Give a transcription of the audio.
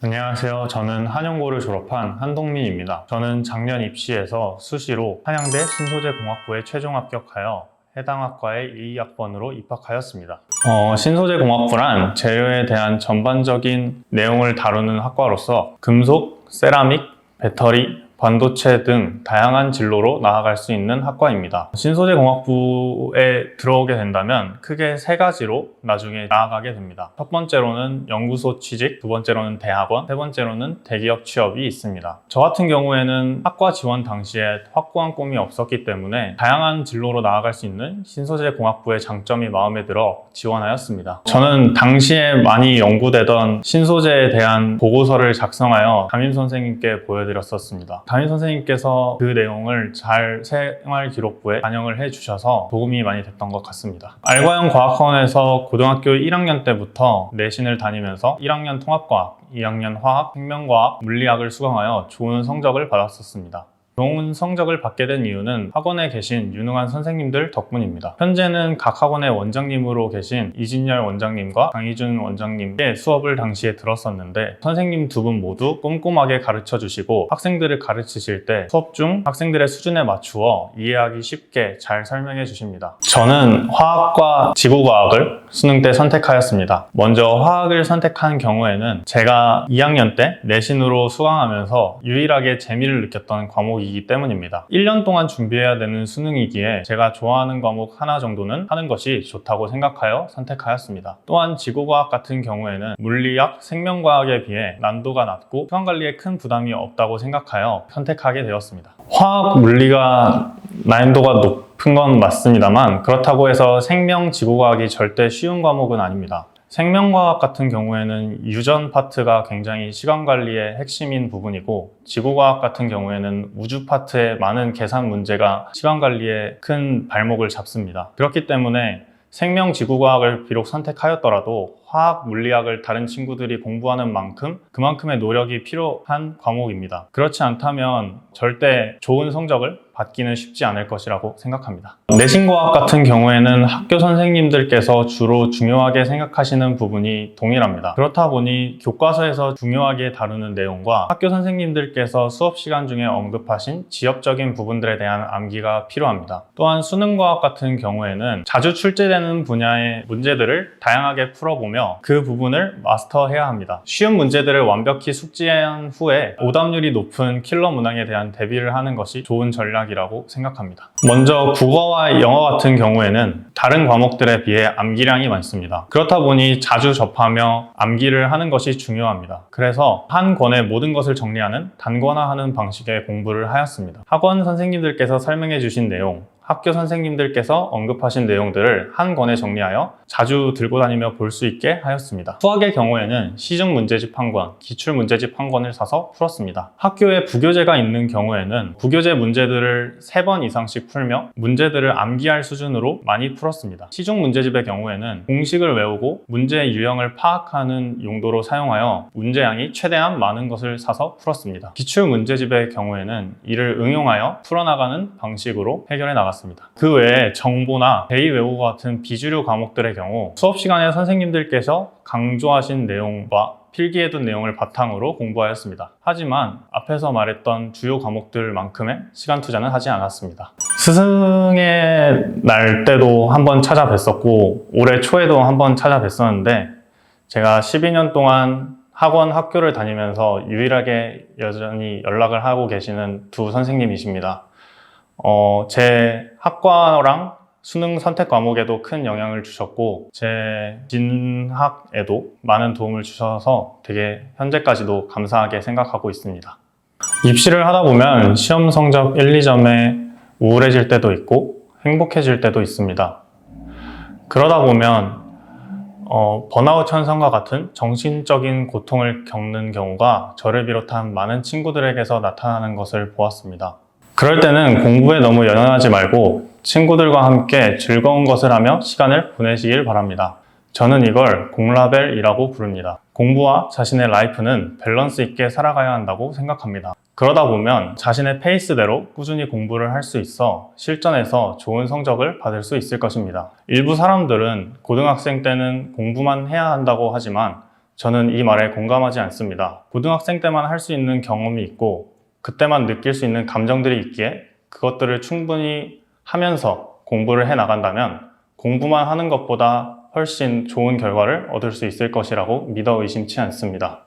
안녕하세요. 저는 한영고를 졸업한 한동민입니다. 저는 작년 입시에서 수시로 한양대 신소재공학부에 최종 합격하여 해당 학과에 2학번으로 입학하였습니다. 신소재공학부란 재료에 대한 전반적인 내용을 다루는 학과로서 금속, 세라믹, 배터리, 반도체 등 다양한 진로로 나아갈 수 있는 학과입니다. 신소재공학부에 들어오게 된다면 크게 세 가지로 나중에 나아가게 됩니다. 첫 번째로는 연구소 취직, 두 번째로는 대학원, 세 번째로는 대기업 취업이 있습니다. 저 같은 경우에는 학과 지원 당시에 확고한 꿈이 없었기 때문에 다양한 진로로 나아갈 수 있는 신소재공학부의 장점이 마음에 들어 지원하였습니다. 저는 당시에 많이 연구되던 신소재에 대한 보고서를 작성하여 담임선생님께 보여드렸었습니다. 담임선생님께서 그 내용을 잘 생활기록부에 반영을 해주셔서 도움이 많이 됐던 것 같습니다. 알과형 과학학원에서 고등학교 1학년 때부터 내신을 다니면서 1학년 통합과학, 2학년 화학, 생명과학, 물리학을 수강하여 좋은 성적을 받았었습니다. 좋은 성적을 받게 된 이유는 학원에 계신 유능한 선생님들 덕분입니다. 현재는 각 학원의 원장님으로 계신 이진열 원장님과 강희준 원장님의 수업을 당시에 들었었는데 선생님 두 분 모두 꼼꼼하게 가르쳐 주시고 학생들을 가르치실 때 수업 중 학생들의 수준에 맞추어 이해하기 쉽게 잘 설명해 주십니다. 저는 화학과 지구과학을 수능 때 선택하였습니다. 먼저 화학을 선택한 경우에는 제가 2학년 때 내신으로 수강하면서 유일하게 재미를 느꼈던 과목이 이기 때문입니다. 1년 동안 준비해야 되는 수능이기에 제가 좋아하는 과목 하나 정도는 하는 것이 좋다고 생각하여 선택하였습니다. 또한 지구과학 같은 경우에는 물리학, 생명과학에 비해 난도가 낮고 시간관리에 큰 부담이 없다고 생각하여 선택하게 되었습니다. 화학, 물리가 난이도가 높은 건 맞습니다만 그렇다고 해서 생명, 지구과학이 절대 쉬운 과목은 아닙니다. 생명과학 같은 경우에는 유전 파트가 굉장히 시간 관리의 핵심인 부분이고 지구과학 같은 경우에는 우주 파트의 많은 계산 문제가 시간 관리에 큰 발목을 잡습니다. 그렇기 때문에 생명 지구과학을 비록 선택하였더라도 화학, 물리학을 다른 친구들이 공부하는 만큼 그만큼의 노력이 필요한 과목입니다. 그렇지 않다면 절대 좋은 성적을 받기는 쉽지 않을 것이라고 생각합니다. 내신과학 같은 경우에는 학교 선생님들께서 주로 중요하게 생각하시는 부분이 동일합니다. 그렇다 보니 교과서에서 중요하게 다루는 내용과 학교 선생님들께서 수업 시간 중에 언급하신 지엽적인 부분들에 대한 암기가 필요합니다. 또한 수능과학 같은 경우에는 자주 출제되는 분야의 문제들을 다양하게 풀어보며 그 부분을 마스터해야 합니다. 쉬운 문제들을 완벽히 숙지한 후에 오답률이 높은 킬러 문항에 대한 대비를 하는 것이 좋은 전략이라고 생각합니다. 먼저 국어와 영어 같은 경우에는 다른 과목들에 비해 암기량이 많습니다. 그렇다 보니 자주 접하며 암기를 하는 것이 중요합니다. 그래서 한 권의 모든 것을 정리하는 단권화하는 방식의 공부를 하였습니다. 학원 선생님들께서 설명해 주신 내용, 학교 선생님들께서 언급하신 내용들을 한 권에 정리하여 자주 들고 다니며 볼 수 있게 하였습니다. 수학의 경우에는 시중 문제집 한 권, 기출 문제집 한 권을 사서 풀었습니다. 학교에 부교재가 있는 경우에는 부교재 문제들을 3번 이상씩 풀며 문제들을 암기할 수준으로 많이 풀었습니다. 시중 문제집의 경우에는 공식을 외우고 문제의 유형을 파악하는 용도로 사용하여 문제량이 최대한 많은 것을 사서 풀었습니다. 기출 문제집의 경우에는 이를 응용하여 풀어나가는 방식으로 해결해 나갔습니다. 그 외에 정보나 제2 외국어 같은 비주류 과목들의 경우 수업 시간에 선생님들께서 강조하신 내용과 필기해둔 내용을 바탕으로 공부하였습니다. 하지만 앞에서 말했던 주요 과목들만큼의 시간 투자는 하지 않았습니다. 스승의 날 때도 한번 찾아뵀었고 올해 초에도 한번 찾아뵀었는데 제가 12년 동안 학교를 다니면서 유일하게 여전히 연락을 하고 계시는 두 선생님이십니다. 제 학과랑 수능 선택 과목에도 큰 영향을 주셨고 제 진학에도 많은 도움을 주셔서 되게 현재까지도 감사하게 생각하고 있습니다. 입시를 하다 보면 시험 성적 1, 2점에 우울해질 때도 있고 행복해질 때도 있습니다. 그러다 보면 번아웃 현상과 같은 정신적인 고통을 겪는 경우가 저를 비롯한 많은 친구들에게서 나타나는 것을 보았습니다. 그럴 때는 공부에 너무 연연하지 말고 친구들과 함께 즐거운 것을 하며 시간을 보내시길 바랍니다. 저는 이걸 공라벨이라고 부릅니다. 공부와 자신의 라이프는 밸런스 있게 살아가야 한다고 생각합니다. 그러다 보면 자신의 페이스대로 꾸준히 공부를 할 수 있어 실전에서 좋은 성적을 받을 수 있을 것입니다. 일부 사람들은 고등학생 때는 공부만 해야 한다고 하지만 저는 이 말에 공감하지 않습니다. 고등학생 때만 할 수 있는 경험이 있고 그때만 느낄 수 있는 감정들이 있기에 그것들을 충분히 하면서 공부를 해 나간다면 공부만 하는 것보다 훨씬 좋은 결과를 얻을 수 있을 것이라고 믿어 의심치 않습니다.